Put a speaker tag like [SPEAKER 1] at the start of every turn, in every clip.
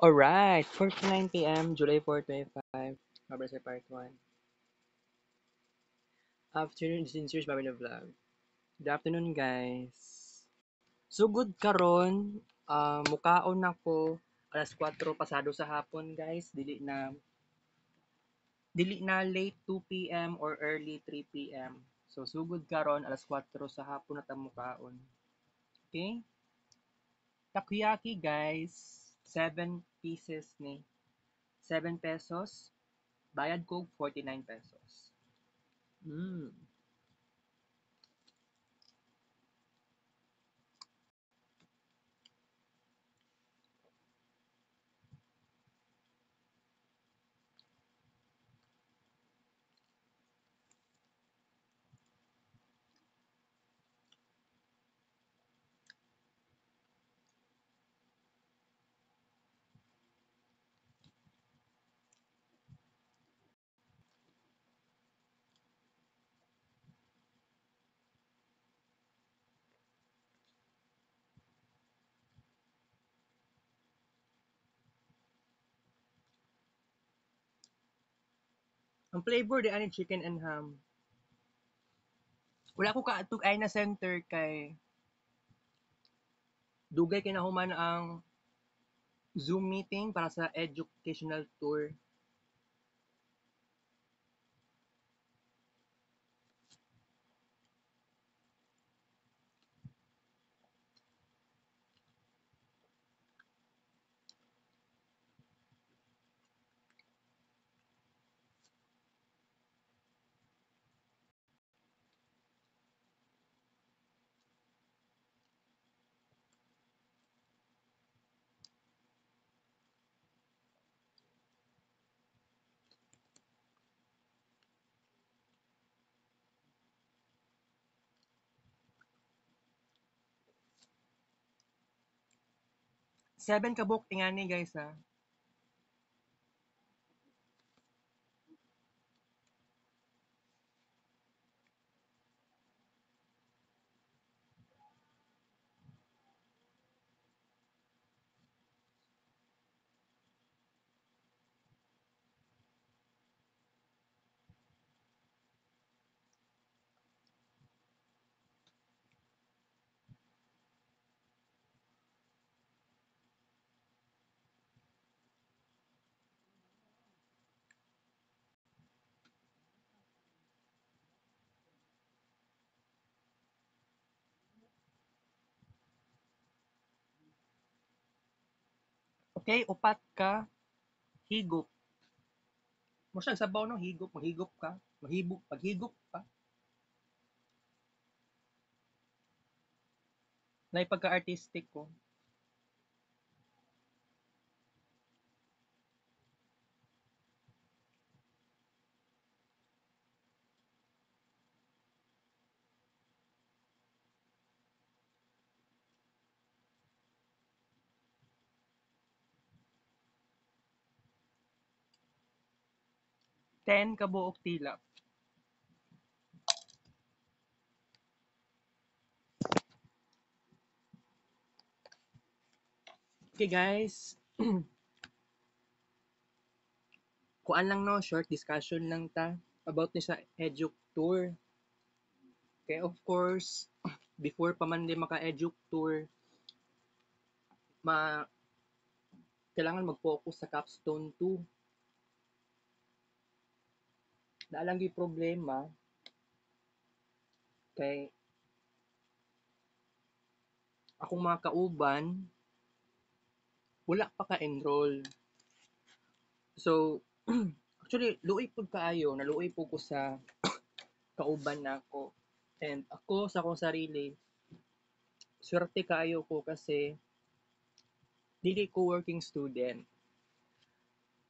[SPEAKER 1] Alright, 4:09 p.m., July 4, 2025. Mabasa Part 1. Afternoon, this is Sincere Babi na Vlog. Good afternoon, guys. So, good karon. Mukaon ako alas 4 pasado sa hapon, guys. Dili na late 2 p.m. or early 3 p.m. So, sugod karon alas 4 sa hapon na ta mukaon. Okay? Takoyaki, guys. 7 pieces ni. 7 pesos. Bayad ko 49 pesos. Mm. Ang flavor di ani chicken and ham. Wala ko kaadtog ay na center kay dugay kinahuman ang Zoom meeting para sa educational tour. Seven ka book ingani guys ha. Okay, upat ka higop. Mo siya sabaw no higop, maghigop ka, mahibok, paghigop ka. Nay pagka-artistic ko. Ten ka buok tilap. Okay guys, kuan lang no, short discussion lang ta about ni sa edu tour. Okay, of course, before pa man din maka-edu tour, ma kailangan mag-focus sa capstone 2. Naalang gi problema kay akong mga kauban wala pa ka-enroll. So, actually, luoy pud kaayo, naluoy po ko sa kauban nako. And ako sa akong sarili, swerte kaayo ko kasi dili ko working student.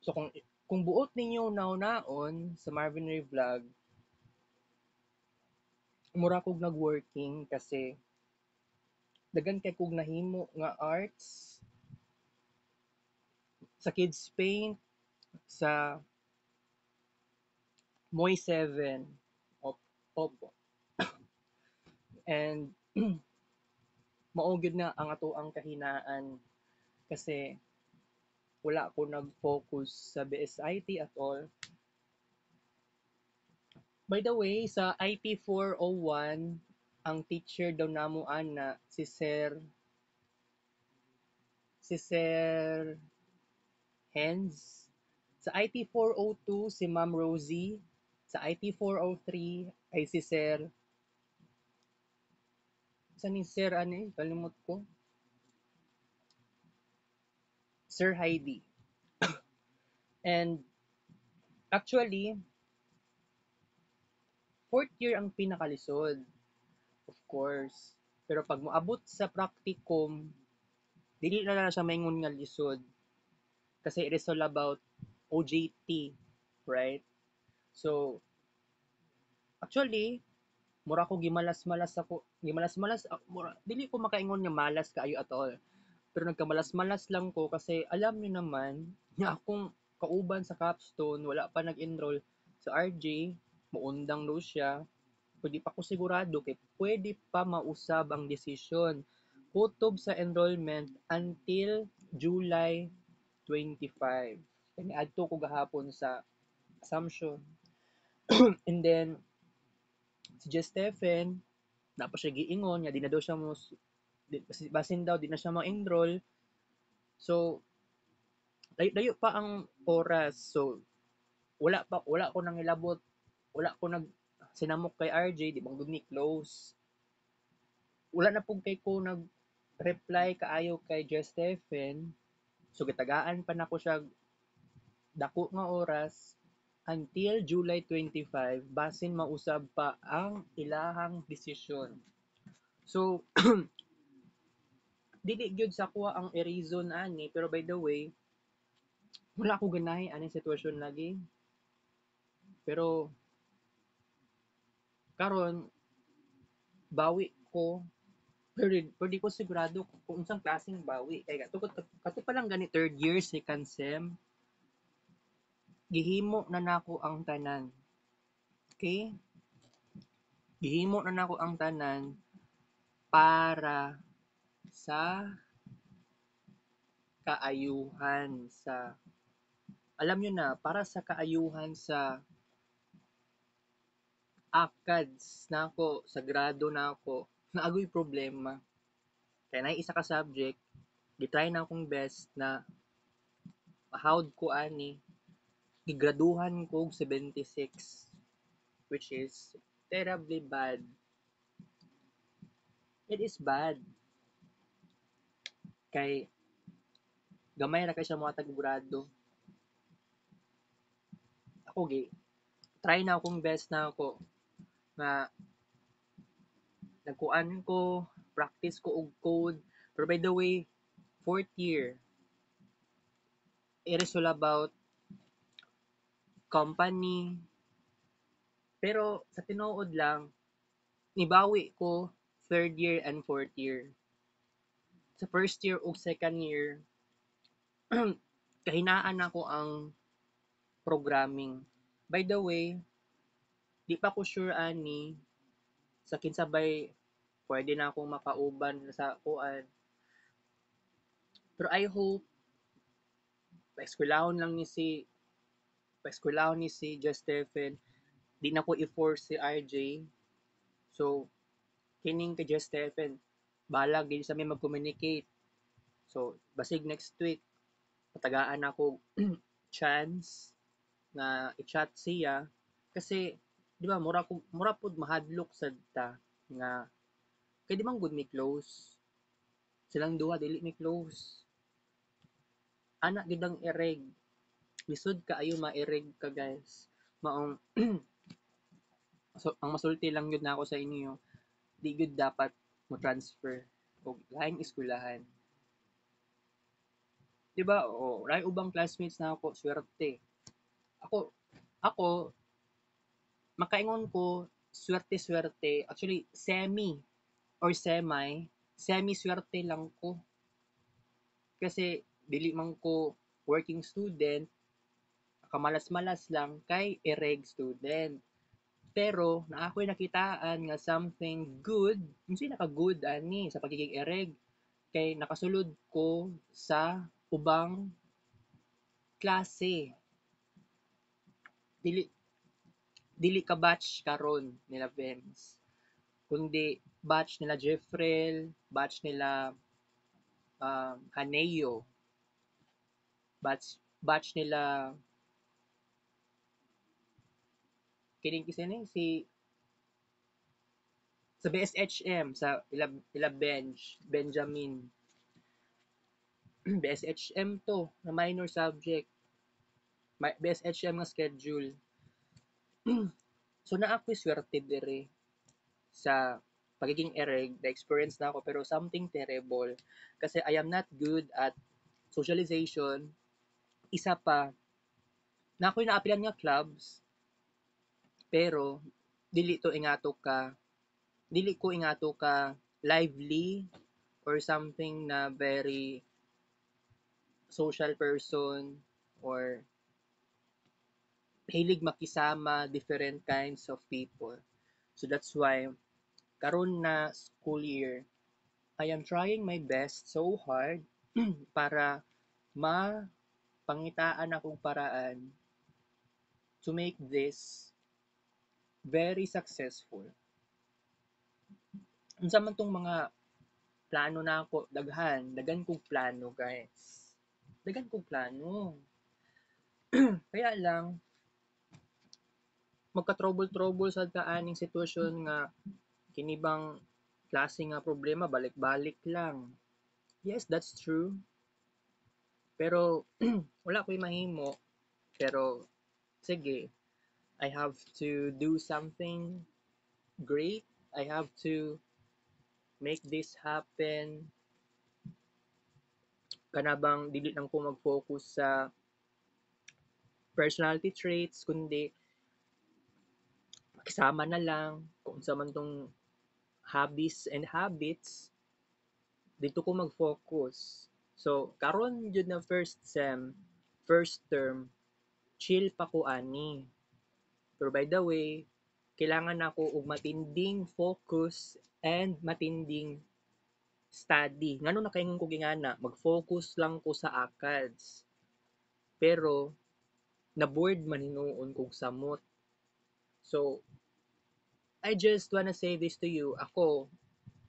[SPEAKER 1] So kung buot ninyo naon sa Marvin Ray Vlog, mura kog nag-working kasi daghan kay kog nahimo nga arts sa Kids Paint, sa Moy 7, opo. And mao gyud na ang ato ang kahinaan kasi wala ako nag-focus sa BSIT at all. By the way, sa IT 401, ang teacher daw namo ana si Sir Hens. Sa IT 402 si Ma'am Rosie. Sa IT 403 ay si Sir ni Sir ano kalimot ko. Sir Heidi. And actually, fourth year ang pinakalisod, of course. Pero pag moabot sa practicum, dili na siya maingon nga lisod. Kasi it is all about OJT, right? So, actually, mura ko gimalas-malas ako. Gimalas-malas, mura, dili ko makaingon nga malas kaayo at all. Pero nagkamalas-malas lang ko kasi alam niyo naman nga akong kauban sa capstone, wala pa nag-enroll sa RJ, muundang daw siya. Pwede pa ko sigurado kay pwede pa mausab ang desisyon. Kutob sa enrollment until July 25. Kani adto ko gahapon sa assumption. And then si Jess Stephen, napa siya giingon nga di na daw siya mo basin daw di na siya ma-enroll. So layo pa ang oras. So wala ko nang ilabot. Wala ko nag sinamok kay RJ, di bang good ni close. Wala na pug kay ko nag reply kaayo kay Jess Stephen. So gitagaan pa nako siya dako nga oras until July 25 basin mausab pa ang ilahang desisyon. So dili gyud sa kuha ang reason ani pero by the way wala ko ganahi ani sitwasyon lagi. Pero karon bawi ko pero di ko sigurado kung unsang klaseng bawi kay kato pa lang gani third year second sem gihimo na nako ang tanan. Okay? Gihimo na nako ang tanan para sa kaayuhan sa alam nyo na, para sa kaayuhan sa ACADS na ako, sa grado na ako, naagoy problema. Kaya na isa ka subject, gitry na akong best na mahawd ko ani, gigraduhan ko 76, which is terribly bad. It is bad. Kay gamay ra kay siya mga tag-grado. Ako try na akong best na ako nga nagkuan ko, practice ko og code. Pero by the way, fourth year, it is all about company. Pero sa tinuod lang, nibawi ko third year and fourth year. Sa first year o second year, kahinaan ako ang programming. By the way, di pa ko sure ani sa kinsabay pwede na akong makauban sa kuan. Pero I hope paeskwelahon ni si Just Stephen, di na ko i-force si RJ. So, kining kay Just Stephen, balag din sa may mag-communicate. So, basig next week, patagaan ako chance na i-chat siya kasi di ba mura pud mahadlok sad ta nga kay di man good me close. Silang duha dili mi close. Ana gid ang ireg. Lisod kaayo maireg ka guys. Maong so, ang masulti lang yun na ako sa inyo, di gud dapat mo transfer og laing eskwelahan. Di ba? O, ray ubang classmates na ako, swerte. Ako, ako, makaingon ko, swerte-swerte. Actually, semi-swerte lang ko. Kasi, dili man ko working student, kamalas-malas lang kay ireg student. Pero na ako'y nakitaan nga something good, unsay naka-good ani sa pagiging ereg kay nakasulod ko sa ubang klase. Dili dili ka batch karon nila Vince, kundi batch nila Jeffrel, batch nila Haneo, batch nila kining kisa ni si sa BSHM sa ila Benjamin BSHM to na minor subject BSHM nga schedule. So naa ko'y swerte diri sa pagiging ereg, na-experience na ako pero something terrible kasi I am not good at socialization. Isa pa, na ako'y naapilan nga clubs pero dili ko ingato ka lively or something na very social person or hilig makisama different kinds of people. So that's why karon na school year, I am trying my best so hard para mapangitaan akong paraan to make this very successful. Unsa man tong mga plano na ako, daghan kong plano guys. Daghan kong plano. Kaya lang, magka-trouble-trouble sad ka aning sitwasyon nga kini bang klase nga problema balik-balik lang. Yes, that's true. Pero wala ko'y mahimo. Pero sige, I have to do something great. I have to make this happen. Kanabang dili lang ko mag-focus sa personality traits kundi makisama na lang kung sa man tong hobbies and habits dito ko mag-focus. So karon jud na first sem, first term, chill pa ko ani. Pero by the way, kailangan ako og matinding focus and matinding study. Ngano na kaingon ko gingana, mag-focus lang ko sa ACADS. Pero na-bored man hinuon kog samot. So I just wanna say this to you. Ako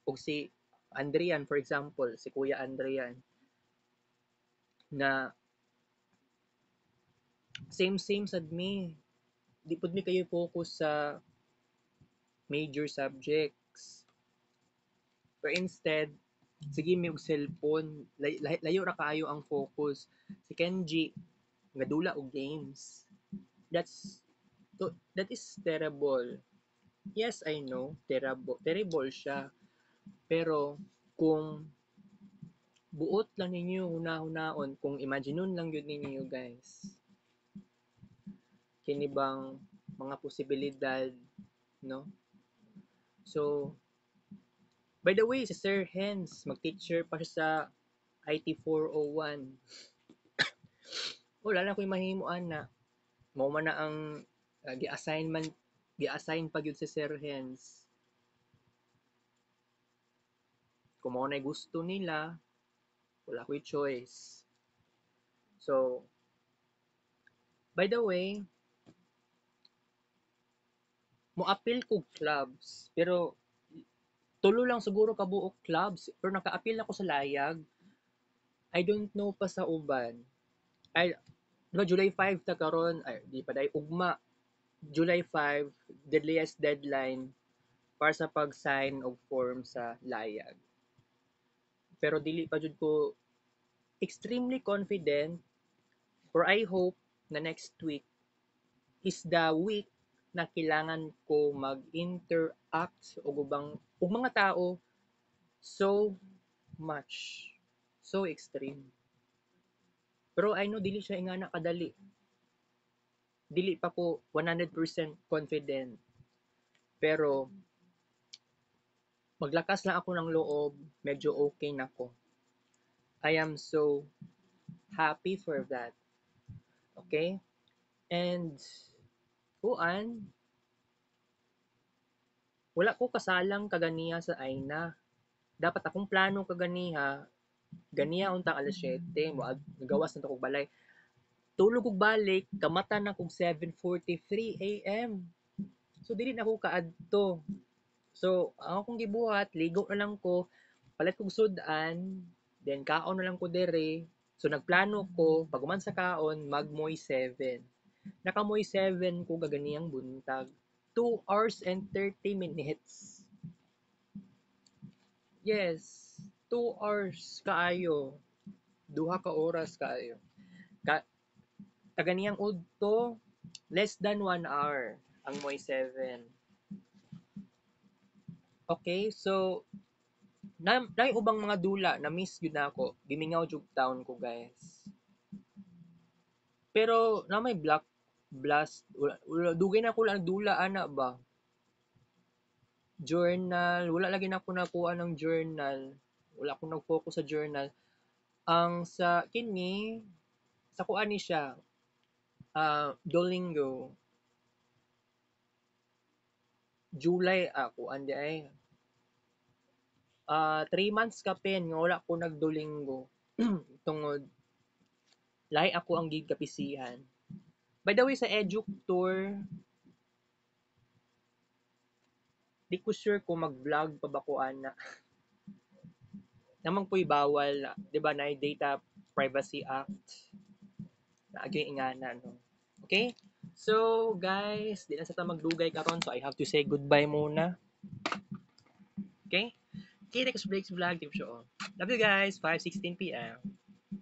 [SPEAKER 1] og si Andrian, for example, si Kuya Andrian, na same sad me. Di pud mi kayo focus sa major subjects. But instead, sige mi og cellphone, layo ra kaayo ang focus. Si Kenji, ngadula og games. That is terrible. Yes, I know, terrible siya. Pero kung buot lang ninyo hunaon, kung imaginon lang yun ninyo guys, kini bang mga posibilidad, no? So, by the way, si Sir Hens, mag-teacher pa siya sa IT 401. Wala na ko'y mahimuan na. Mao man na ang gi-assign pa gyud si Sir Hens. Kung mao na gusto nila, wala ko'y choice. So, by the way, mo-appeal kog clubs, pero tulo lang siguro kabuok clubs, pero naka-appeal ako sa layag. I don't know pa sa uban. Ay, no, July 5 ta karon, ay di pa dai ugma. July 5, deadliest deadline para sa pag-sign og form sa layag. Pero dili pa jud ko extremely confident, or I hope na next week is the week na kailangan ko mag-interact ug mga tao so much, so extreme. Pero I know dili siya ingana kadali. Dili pa ko 100% confident. Pero maglakas lang ako ng loob, medyo okay na ko. I am so happy for that. Okay? And kuan, wala ko kasalang kaganiya sa Aina. Dapat akong plano kaganiha, ganiya untang alas 7, gawas na to kog balay. Tulog ug balik, kamata na kog 7:43 AM. So dili na ako kaadto. So ang akong gibuhat, ligo na lang ko, palit kog sudan, then kaon na lang ko dere. So nagplano ko, pag human sa kaon, magmoy 7. Nakamoy 7 ko gaganiyang buntag. 2 hours and 30 minutes. Yes, 2 hours kaayo. Duha ka oras kaayo. Ka kaganiyang udto, less than 1 hour ang moy 7. Okay, so na ubang mga dula na miss gyud nako. Gimingaw jud town ko, guys. Pero na may black blast dugay na ko lang dula ana ba. Journal, wala lagi na ako nakuha ng journal. Wala akong nag-focus sa journal. Ang sa kini, sa kuan ni siya, Duolingo, July ako andi ay 3 months ka pen nga wala ko nag-Duolingo. Tungod lahi ako ang gigapisihan. By the way, sa Educ Tour, di ko sure kung mag-vlog pa ba ko ana. Namang po'y bawal, di ba, na Data Privacy Act. Naagyo yung ingana, no? Okay? So, guys, di na sa ta magdugay karon, so I have to say goodbye muna. Okay? Okay, next breaks vlog, Team Show. Love you guys, 5:16 p.m.